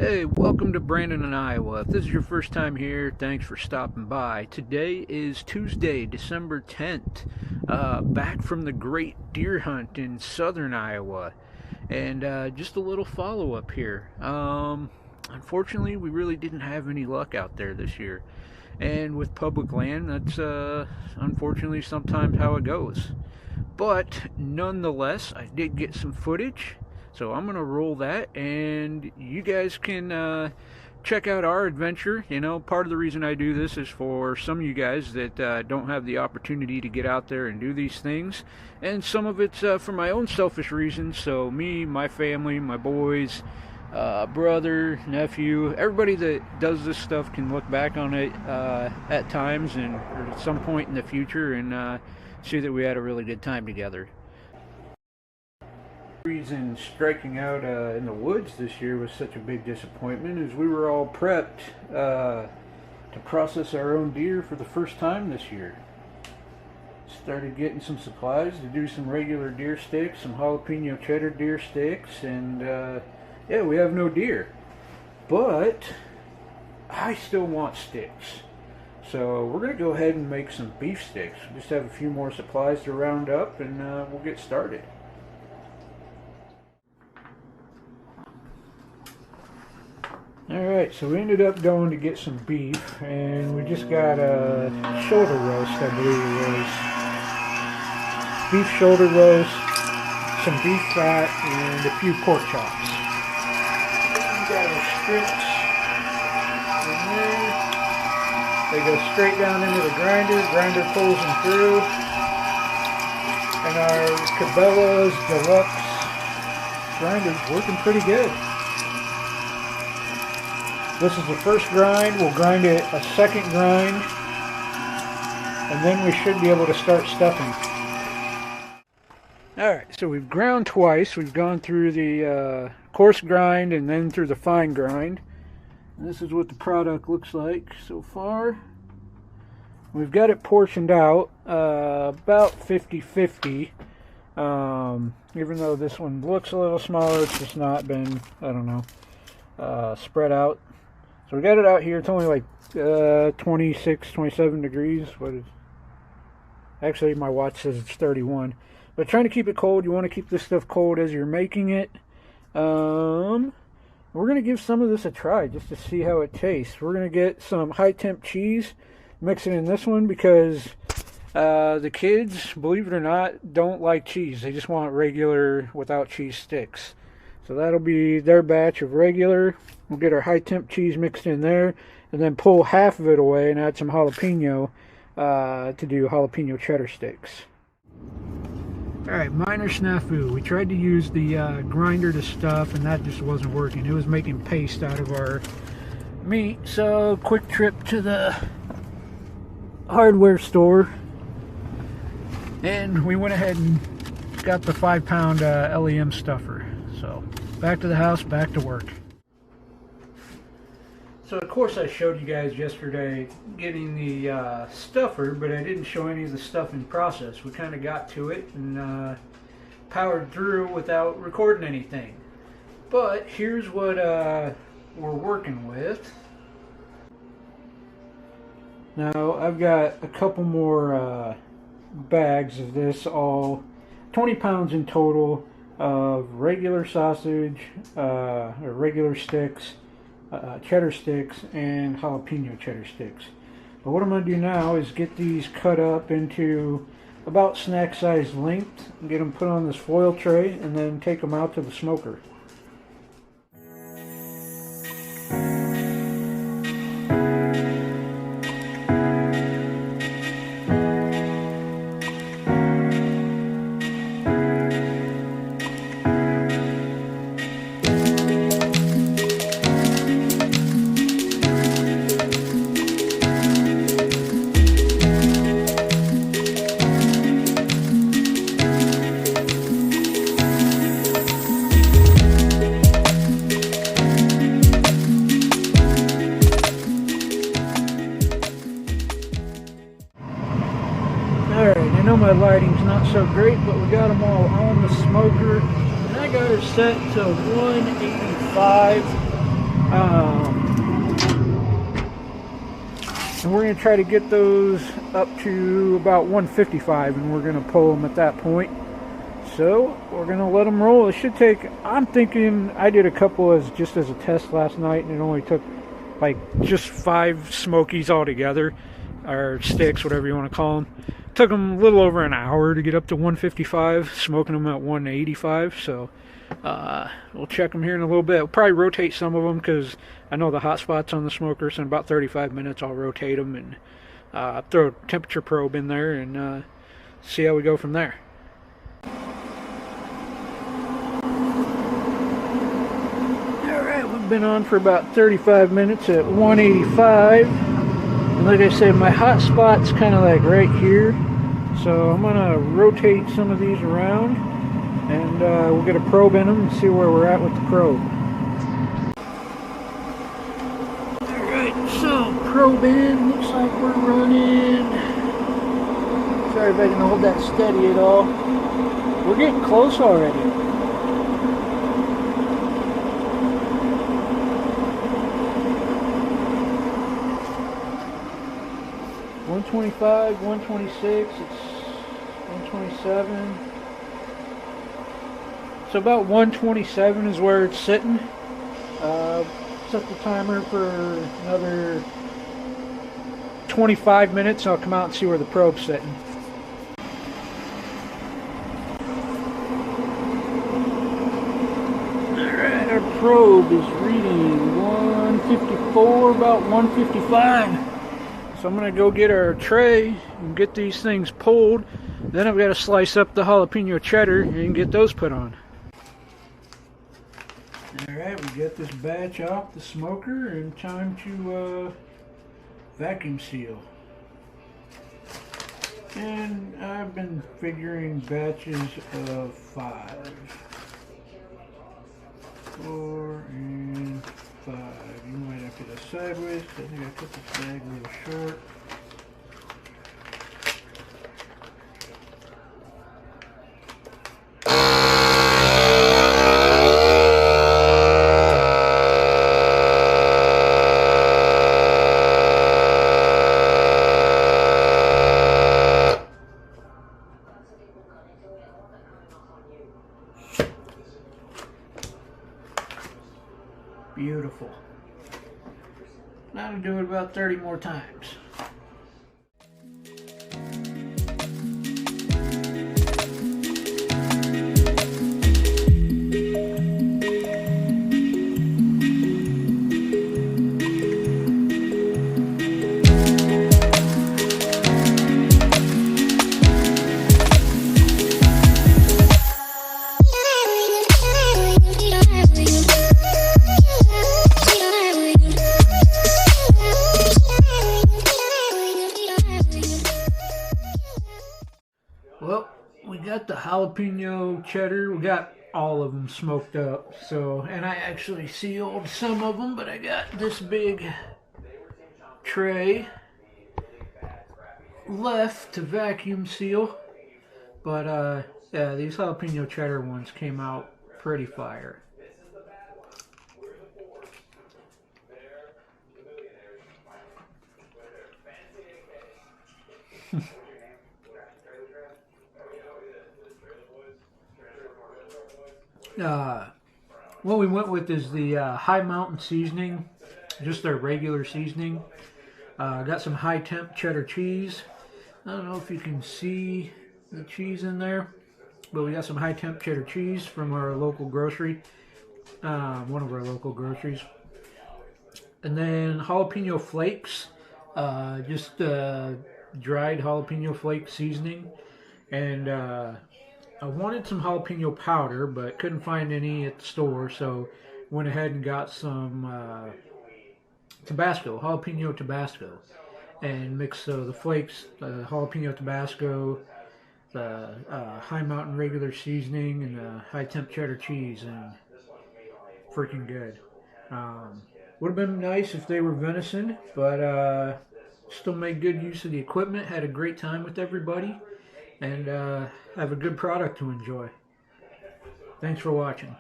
Hey, welcome to Brandon in Iowa. If this is your first time here, thanks for stopping by. Today is Tuesday, December 10th. Back from the great deer hunt in southern Iowa. And just a little follow up here. Unfortunately, we really didn't have any luck out there this year. And with public land, that's unfortunately sometimes how it goes. But nonetheless, I did get some footage, so I'm going to roll that, and you guys can check out our adventure. You know, part of the reason I do this is for some of you guys that don't have the opportunity to get out there and do these things, and some of it's for my own selfish reasons. So me, my family, my boys, brother, nephew, everybody that does this stuff can look back on it at times and or at some point in the future and see that we had a really good time together. The reason striking out in the woods this year was such a big disappointment is we were all prepped to process our own deer for the first time this year. Started getting some supplies to do some regular deer sticks, some jalapeno cheddar deer sticks, and yeah, we have no deer. But I still want sticks. So we're going to go ahead and make some beef sticks. We just have a few more supplies to round up and we'll get started. Alright, so we ended up going to get some beef, and we just got a shoulder roast, I believe it was. Beef shoulder roast, some beef fat, and a few pork chops. We got our strips in there. They go straight down into the grinder pulls them through. And our Cabela's Deluxe grinder's working pretty good. This is the first grind. We'll grind it a second grind, and then we should be able to start stuffing. Alright, so we've ground twice. We've gone through the coarse grind and then through the fine grind. And this is what the product looks like so far. We've got it portioned out about 50-50. Even though this one looks a little smaller, it's just not been, I don't know, spread out. So we got it out here. It's only like 26, 27 degrees. Actually, my watch says it's 31. But trying to keep it cold. You want to keep this stuff cold as you're making it. We're going to give some of this a try just to see how it tastes. We're going to get some high temp cheese, mix it in this one because the kids, believe it or not, don't like cheese. They just want regular without cheese sticks. So that'll be their batch of regular. We'll get our high temp cheese mixed in there and then pull half of it away and add some jalapeno to do jalapeno cheddar sticks. Alright, minor snafu. We tried to use the grinder to stuff and that just wasn't working. It was making paste out of our meat. So quick trip to the hardware store and we went ahead and got the 5-pound LEM stuffer. So back to the house, back to work. So of course I showed you guys yesterday getting the stuffer, but I didn't show any of the stuffing process. We kind of got to it and powered through without recording anything. But here's what we're working with. Now I've got a couple more bags of this, all 20 pounds in total of regular sausage, or regular sticks, cheddar sticks, and jalapeno cheddar sticks. But what I'm going to do now is get these cut up into about snack size length, and get them put on this foil tray, and then take them out to the smoker. I know my lighting's not so great, but we got them all on the smoker, and I got it set to 185. And we're going to try to get those up to about 155, and we're going to pull them at that point. So we're going to let them roll. It should take, I'm thinking, I did a couple just as a test last night, and it only took like just 5 Smokies altogether, or sticks, whatever you want to call them. Took them a little over an hour to get up to 155, smoking them at 185. So we'll check them here in a little bit. We'll probably rotate some of them because I know the hot spots on the smoker. So in about 35 minutes I'll rotate them and throw a temperature probe in there and see how we go from there. Alright, we've been on for about 35 minutes at 185. And like I said, my hot spot's kind of like right here. So I'm going to rotate some of these around, and we'll get a probe in them and see where we're at with the probe. Alright, so probe in, looks like we're running, sorry if I can hold that steady at all, we're getting close already. $125, $126, it's $127. So about $127 is where it's sitting. Set the timer for another 25 minutes. I'll come out and see where the probe's sitting. Alright, our probe is reading 154, about 155. So I'm going to go get our tray and get these things pulled. Then I've got to slice up the jalapeno cheddar and get those put on. Alright, we get this batch off the smoker and time to vacuum seal. And I've been figuring batches of 5. 4 and 5. You might have to go sideways. I think I put this bag a little short. Beautiful. Now to do it about 30 more times. Well, we got the jalapeno cheddar. We got all of them smoked up. So, and I actually sealed some of them, but I got this big tray left to vacuum seal. But yeah, these jalapeno cheddar ones came out pretty fire. What we went with is the High Mountain seasoning, just their regular seasoning. Got some high temp cheddar cheese. I don't know if you can see the cheese in there, but we got some high temp cheddar cheese from our local grocery, one of our local groceries. And then jalapeno flakes, just dried jalapeno flake seasoning. And I wanted some jalapeno powder, but couldn't find any at the store, so went ahead and got some Tabasco, jalapeno Tabasco, and mixed the flakes, the jalapeno Tabasco, the High Mountain regular seasoning, and the high temp cheddar cheese, and freaking good. Would have been nice if they were venison, but still made good use of the equipment, had a great time with everybody, and have a good product to enjoy. Thanks for watching.